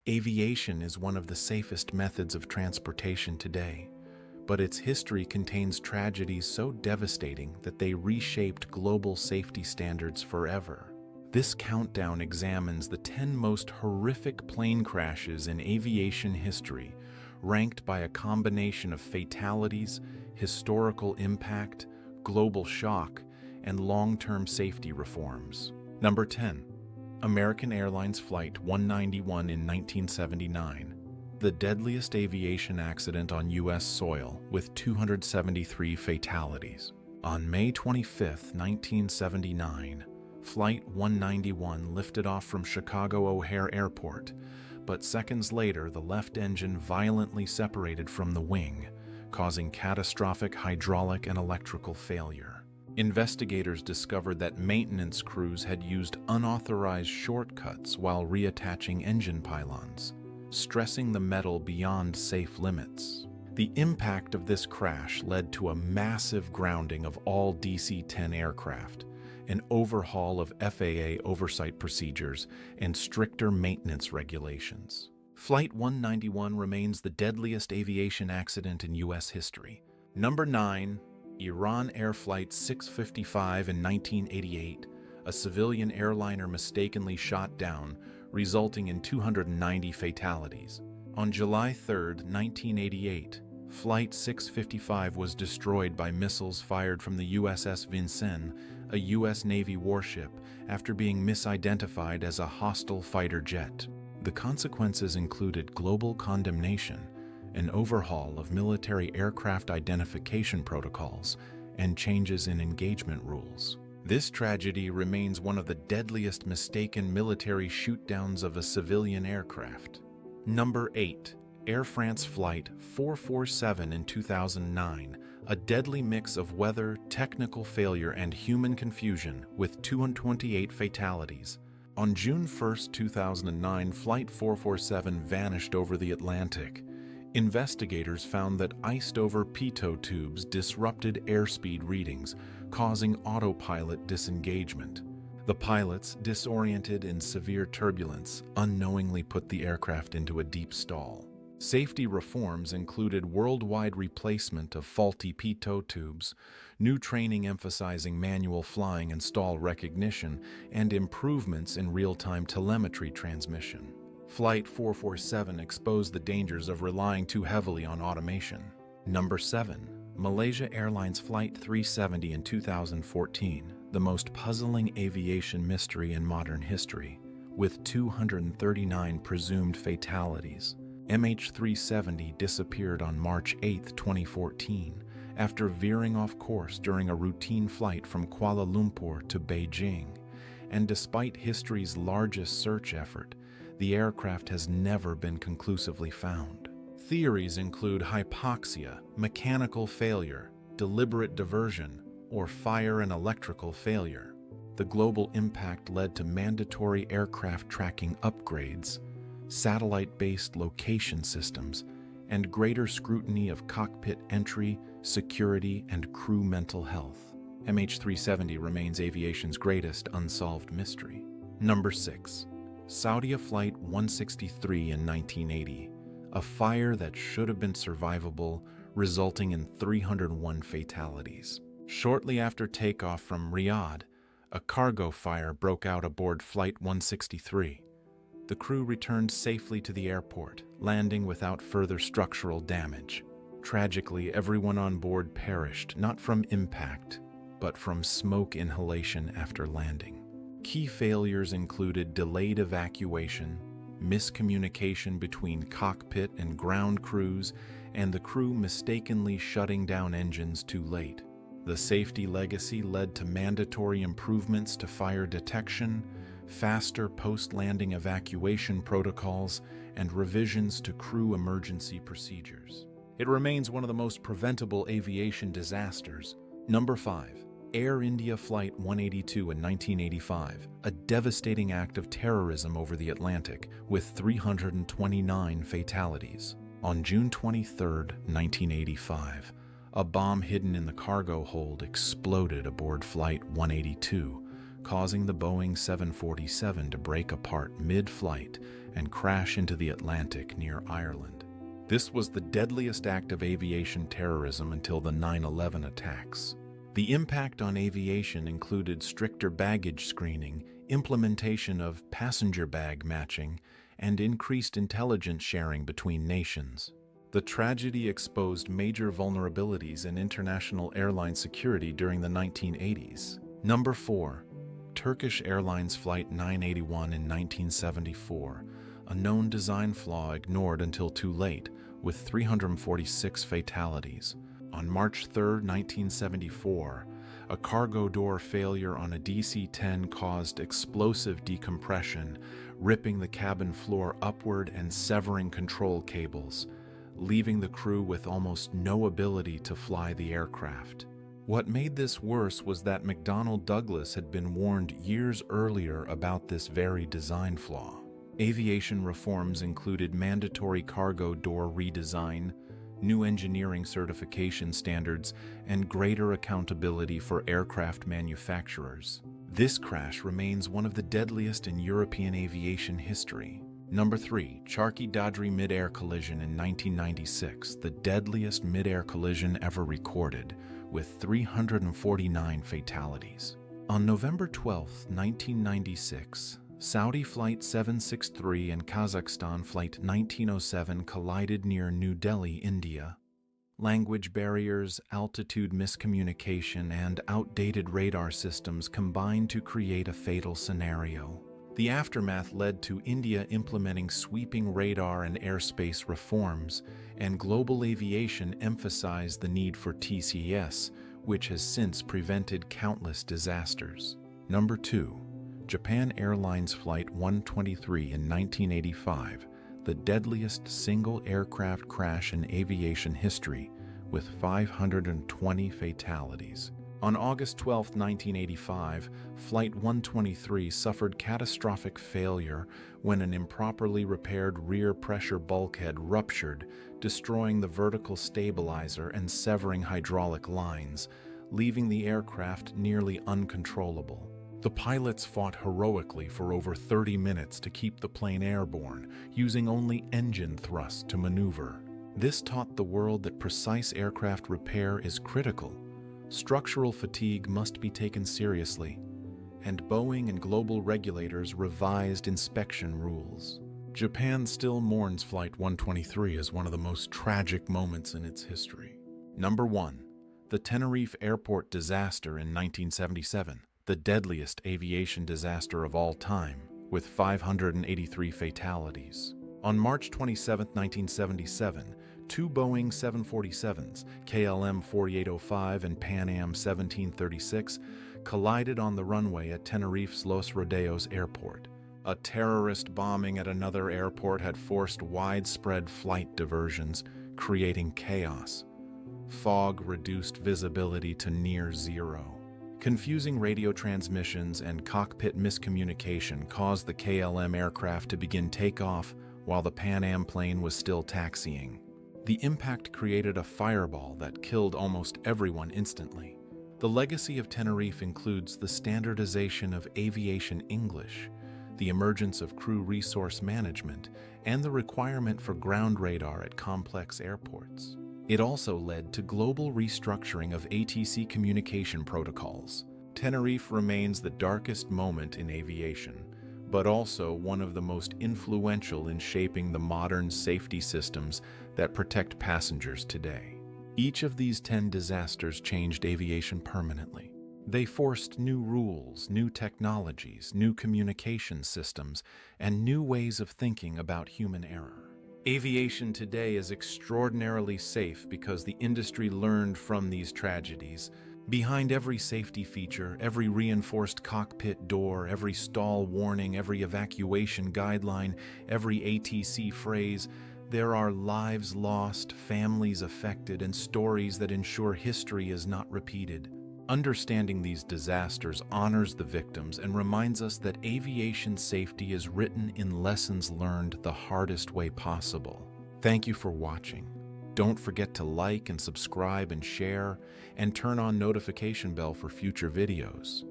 Aviation is one of the safest methods of transportation today, but its history contains tragedies so devastating that they reshaped global safety standards forever. This countdown examines the 10 most horrific plane crashes in aviation history, ranked by a combination of fatalities, historical impact, global shock, and long-term safety reforms. Number 10. American Airlines Flight 191 in 1979. The deadliest aviation accident on U.S. soil with 273 fatalities. On May 25, 1979, Flight 191 lifted off from Chicago O'Hare Airport, but seconds later the left engine violently separated from the wing, causing catastrophic hydraulic and electrical failure. Investigators discovered that maintenance crews had used unauthorized shortcuts while reattaching engine pylons, stressing the metal beyond safe limits. The impact of this crash led to a massive grounding of all DC-10 aircraft, an overhaul of FAA oversight procedures, and stricter maintenance regulations. Flight 191 remains the deadliest aviation accident in U.S. history. Number 9. Iran Air Flight 655 in 1988. A civilian airliner mistakenly shot down, resulting in 290 fatalities. On July 3, 1988, Flight 655 was destroyed by missiles fired from the USS Vincennes, a U.S. Navy warship, after being misidentified as a hostile fighter jet. The consequences included global condemnation, an overhaul of military aircraft identification protocols, and changes in engagement rules. This tragedy remains one of the deadliest mistaken military shootdowns of a civilian aircraft. Number 8. Air France Flight 447 in 2009, a deadly mix of weather, technical failure, and human confusion with 228 fatalities. On June 1, 2009, Flight 447 vanished over the Atlantic. Investigators found that iced-over pitot tubes disrupted airspeed readings, causing autopilot disengagement. The pilots, disoriented in severe turbulence, unknowingly put the aircraft into a deep stall. Safety reforms included worldwide replacement of faulty pitot tubes, new training emphasizing manual flying and stall recognition, and improvements in real-time telemetry transmission. Flight 447 exposed the dangers of relying too heavily on automation. Number 7. Malaysia Airlines Flight 370 in 2014, the most puzzling aviation mystery in modern history, with 239 presumed fatalities. MH370 disappeared on March 8, 2014, after veering off course during a routine flight from Kuala Lumpur to Beijing, and despite history's largest search effort, the aircraft has never been conclusively found. Theories include hypoxia, mechanical failure, deliberate diversion, or fire and electrical failure. The global impact led to mandatory aircraft tracking upgrades, satellite-based location systems, and greater scrutiny of cockpit entry, security, and crew mental health. MH370 remains aviation's greatest unsolved mystery. Number 6. Saudia Flight 163 in 1980, a fire that should have been survivable, resulting in 301 fatalities. Shortly after takeoff from Riyadh, a cargo fire broke out aboard Flight 163. The crew returned safely to the airport, landing without further structural damage. Tragically, everyone on board perished, not from impact, but from smoke inhalation after landing. Key failures included delayed evacuation, miscommunication between cockpit and ground crews, and the crew mistakenly shutting down engines too late. The safety legacy led to mandatory improvements to fire detection, faster post-landing evacuation protocols, and revisions to crew emergency procedures. It remains one of the most preventable aviation disasters. Number 5. Air India Flight 182 in 1985, a devastating act of terrorism over the Atlantic with 329 fatalities. On June 23, 1985, a bomb hidden in the cargo hold exploded aboard Flight 182, causing the Boeing 747 to break apart mid-flight and crash into the Atlantic near Ireland. This was the deadliest act of aviation terrorism until the 9/11 attacks. The impact on aviation included stricter baggage screening, implementation of passenger bag matching, and increased intelligence sharing between nations. The tragedy exposed major vulnerabilities in international airline security during the 1980s. Number 4. Turkish Airlines Flight 981 in 1974, a known design flaw ignored until too late, with 346 fatalities. On March 3, 1974, a cargo door failure on a DC-10 caused explosive decompression, ripping the cabin floor upward and severing control cables, leaving the crew with almost no ability to fly the aircraft. What made this worse was that McDonnell Douglas had been warned years earlier about this very design flaw. Aviation reforms included mandatory cargo door redesign, new engineering certification standards, and greater accountability for aircraft manufacturers. This crash remains one of the deadliest in European aviation history. Number 3. Charkhi-Dadri mid-air collision in 1996, the deadliest mid-air collision ever recorded, with 349 fatalities. On November 12, 1996, Saudi Flight 763 and Kazakhstan Flight 1907 collided near New Delhi, India. Language barriers, altitude miscommunication, and outdated radar systems combined to create a fatal scenario. The aftermath led to India implementing sweeping radar and airspace reforms, and global aviation emphasized the need for TCS, which has since prevented countless disasters. Number 2. Japan Airlines Flight 123 in 1985, the deadliest single aircraft crash in aviation history, with 520 fatalities. On August 12, 1985, Flight 123 suffered catastrophic failure when an improperly repaired rear pressure bulkhead ruptured, destroying the vertical stabilizer and severing hydraulic lines, leaving the aircraft nearly uncontrollable. The pilots fought heroically for over 30 minutes to keep the plane airborne, using only engine thrust to maneuver. This taught the world that precise aircraft repair is critical. Structural fatigue must be taken seriously, and Boeing and global regulators revised inspection rules. Japan still mourns Flight 123 as one of the most tragic moments in its history. Number 1. The Tenerife Airport disaster in 1977, the deadliest aviation disaster of all time, with 583 fatalities. On March 27, 1977, two Boeing 747s, KLM 4805 and Pan Am 1736, collided on the runway at Tenerife's Los Rodeos Airport. A terrorist bombing at another airport had forced widespread flight diversions, creating chaos. Fog reduced visibility to near zero. Confusing radio transmissions and cockpit miscommunication caused the KLM aircraft to begin takeoff while the Pan Am plane was still taxiing. The impact created a fireball that killed almost everyone instantly. The legacy of Tenerife includes the standardization of aviation English, the emergence of crew resource management, and the requirement for ground radar at complex airports. It also led to global restructuring of ATC communication protocols. Tenerife remains the darkest moment in aviation, but also one of the most influential in shaping the modern safety systems that protect passengers today. Each of these 10 disasters changed aviation permanently. They forced new rules, new technologies, new communication systems, and new ways of thinking about human error. Aviation today is extraordinarily safe because the industry learned from these tragedies. Behind every safety feature, every reinforced cockpit door, every stall warning, every evacuation guideline, every ATC phrase, there are lives lost, families affected, and stories that ensure history is not repeated. Understanding these disasters honors the victims and reminds us that aviation safety is written in lessons learned the hardest way possible. Thank you for watching. Don't forget to like and subscribe and share, and turn on notification bell for future videos.